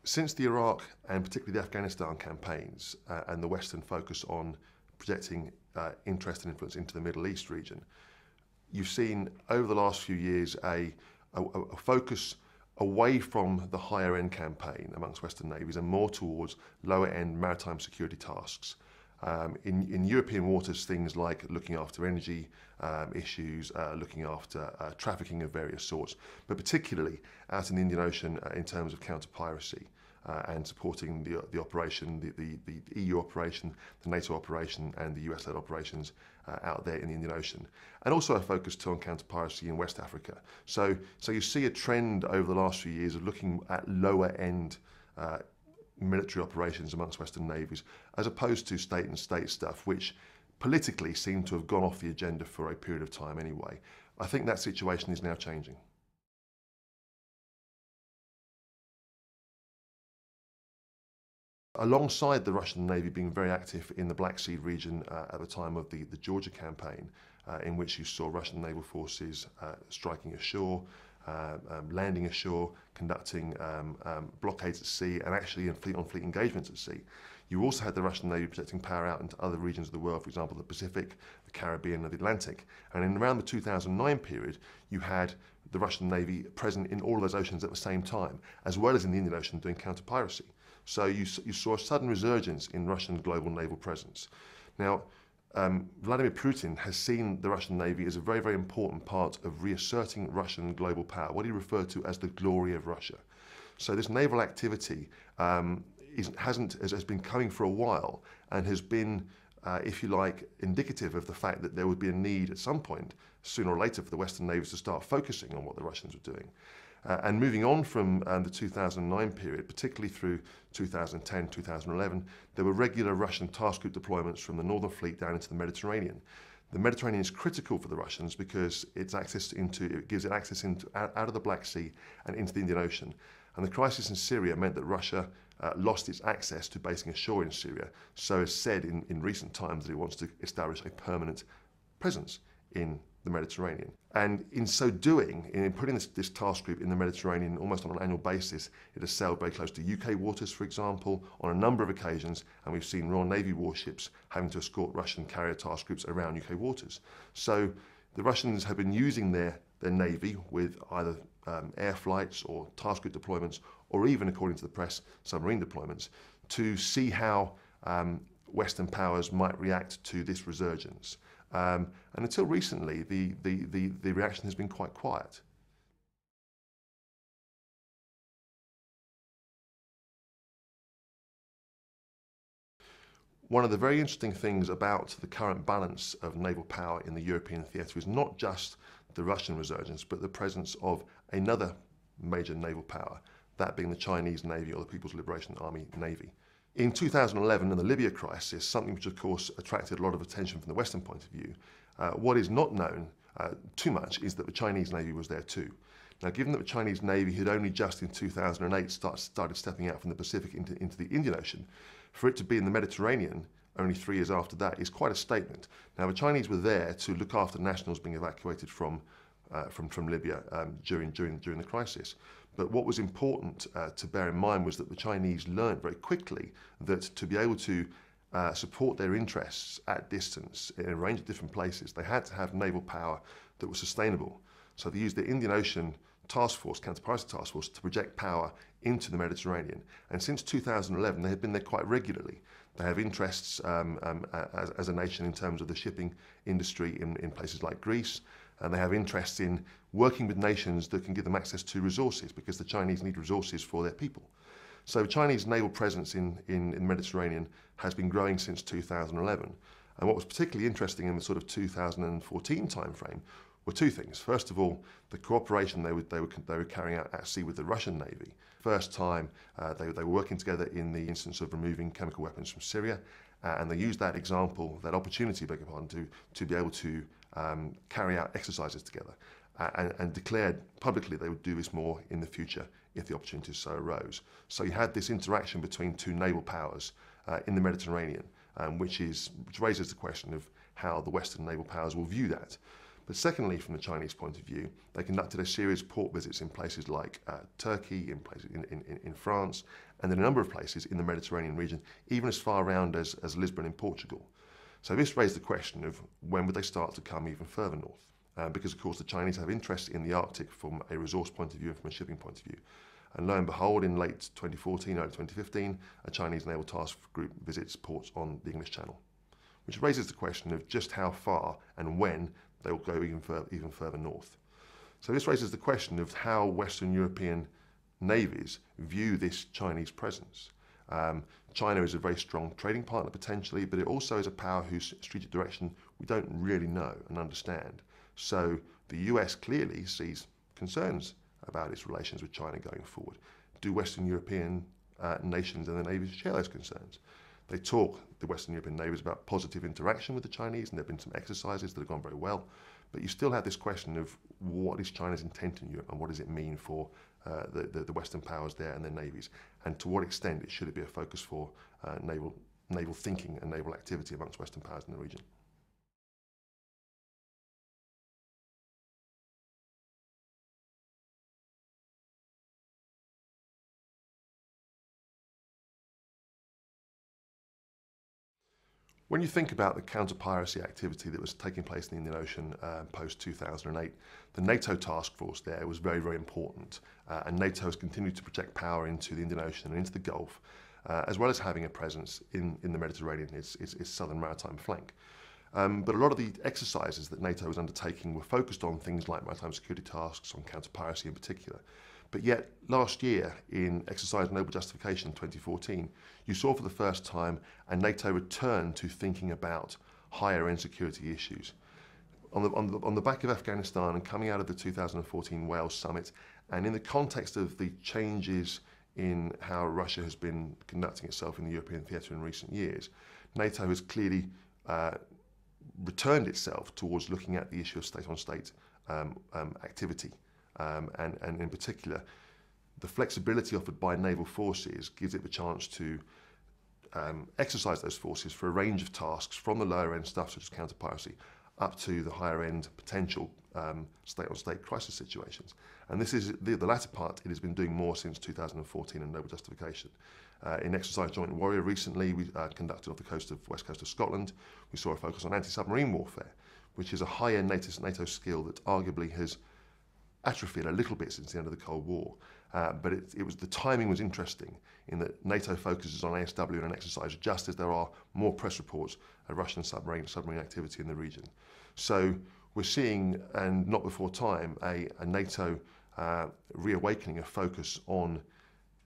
Since the Iraq and particularly the Afghanistan campaigns and the Western focus on projecting interest and influence into the Middle East region, you've seen over the last few years a focus away from the higher end campaign amongst Western navies and more towards lower end maritime security tasks. In European waters, things like looking after energy issues, looking after trafficking of various sorts, but particularly out in the Indian Ocean in terms of counter-piracy and supporting the operation, the EU operation, the NATO operation and the US-led operations out there in the Indian Ocean. And also a focus too on counter-piracy in West Africa. So you see a trend over the last few years of looking at lower end military operations amongst Western navies, as opposed to state and state stuff, which politically seemed to have gone off the agenda for a period of time anyway. I think that situation is now changing. Alongside the Russian Navy being very active in the Black Sea region at the time of the Georgia campaign, in which you saw Russian naval forces striking ashore, landing ashore, conducting blockades at sea, and actually on fleet engagements at sea. You also had the Russian Navy projecting power out into other regions of the world, for example, the Pacific, the Caribbean, and the Atlantic. And in around the 2009 period, you had the Russian Navy present in all of those oceans at the same time, as well as in the Indian Ocean doing counter-piracy. So you saw a sudden resurgence in Russian global naval presence. Now, Vladimir Putin has seen the Russian Navy as a very, very important part of reasserting Russian global power, what he referred to as the glory of Russia. So this naval activity has been coming for a while and has been, if you like, indicative of the fact that there would be a need at some point, sooner or later, for the Western navies to start focusing on what the Russians were doing. And moving on from the 2009 period, particularly through 2010, 2011, there were regular Russian task group deployments from the Northern Fleet down into the Mediterranean. The Mediterranean is critical for the Russians because it gives it access out of the Black Sea and into the Indian Ocean. And the crisis in Syria meant that Russia lost its access to basing ashore in Syria, so has said in recent times that it wants to establish a permanent presence in the Mediterranean. And in so doing, in putting this task group in the Mediterranean almost on an annual basis, it has sailed very close to UK waters, for example, on a number of occasions, and we've seen Royal Navy warships having to escort Russian carrier task groups around UK waters. So the Russians have been using their navy with either air flights or task group deployments, or even, according to the press, submarine deployments, to see how Western powers might react to this resurgence. And until recently, the reaction has been quite quiet. One of the very interesting things about the current balance of naval power in the European theatre is not just the Russian resurgence, but the presence of another major naval power, that being the Chinese Navy, or the People's Liberation Army Navy. In 2011, in the Libya crisis, something which of course attracted a lot of attention from the Western point of view, what is not known too much is that the Chinese Navy was there too. Now, given that the Chinese Navy had only just in 2008 started stepping out from the Pacific into the Indian Ocean, for it to be in the Mediterranean only 3 years after that is quite a statement. Now, the Chinese were there to look after nationals being evacuated from Libya during the crisis. But what was important to bear in mind was that the Chinese learned very quickly that to be able to support their interests at distance in a range of different places, they had to have naval power that was sustainable. So they used the Indian Ocean Task Force, Counter-Piracy Task Force, to project power into the Mediterranean. And since 2011, they have been there quite regularly. They have interests as a nation in terms of the shipping industry in places like Greece, and they have interests in working with nations that can give them access to resources, because the Chinese need resources for their people. So Chinese naval presence in the Mediterranean has been growing since 2011. And what was particularly interesting in the sort of 2014 timeframe were two things. First of all, the cooperation they were carrying out at sea with the Russian Navy. First time they were working together in the instance of removing chemical weapons from Syria, and they used that example, that opportunity, beg your pardon, to be able to carry out exercises together. and declared publicly they would do this more in the future if the opportunity so arose. So you had this interaction between two naval powers in the Mediterranean, which raises the question of how the Western naval powers will view that. But secondly, from the Chinese point of view, they conducted a series of port visits in places like Turkey, in France, and in a number of places in the Mediterranean region, even as far around as Lisbon in Portugal. So this raised the question of when would they start to come even further north? Because, of course, the Chinese have interest in the Arctic from a resource point of view and from a shipping point of view. And lo and behold, in late 2014, early 2015, a Chinese naval task group visits ports on the English Channel, which raises the question of just how far and when they will go even further north. So this raises the question of how Western European navies view this Chinese presence. China is a very strong trading partner potentially, but it also is a power whose strategic direction we don't really know and understand. So the US clearly sees concerns about its relations with China going forward. Do Western European nations and their navies share those concerns? They talk, the Western European navies, about positive interaction with the Chinese, and there have been some exercises that have gone very well. But you still have this question of what is China's intent in Europe and what does it mean for the Western powers there and their navies, and to what extent should it be a focus for naval thinking and naval activity amongst Western powers in the region. When you think about the counter-piracy activity that was taking place in the Indian Ocean post-2008, the NATO task force there was very, very important. And NATO has continued to project power into the Indian Ocean and into the Gulf, as well as having a presence in the Mediterranean, its southern maritime flank. But a lot of the exercises that NATO was undertaking were focused on things like maritime security tasks, on counter-piracy in particular. But yet, last year, in Exercise Noble Justification 2014, you saw for the first time a NATO return to thinking about higher-end security issues. On the back of Afghanistan and coming out of the 2014 Wales Summit, and in the context of the changes in how Russia has been conducting itself in the European theatre in recent years, NATO has clearly returned itself towards looking at the issue of state-on-state activity. And in particular, the flexibility offered by naval forces gives it the chance to exercise those forces for a range of tasks, from the lower end stuff such as counter-piracy up to the higher end potential state-on-state crisis situations. And this is the latter part. It has been doing more since 2014 in Noble Justification. In Exercise Joint Warrior recently, we conducted off the west coast of Scotland, we saw a focus on anti-submarine warfare, which is a high-end NATO skill that arguably has atrophied a little bit since the end of the Cold War, but the timing was interesting in that NATO focuses on ASW and an exercise just as there are more press reports of Russian submarine activity in the region. So we're seeing, and not before time, a NATO reawakening of focus on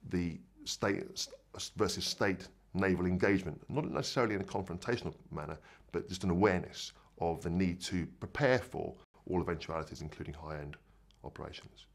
the state versus state naval engagement, not necessarily in a confrontational manner, but just an awareness of the need to prepare for all eventualities, including high-end operations.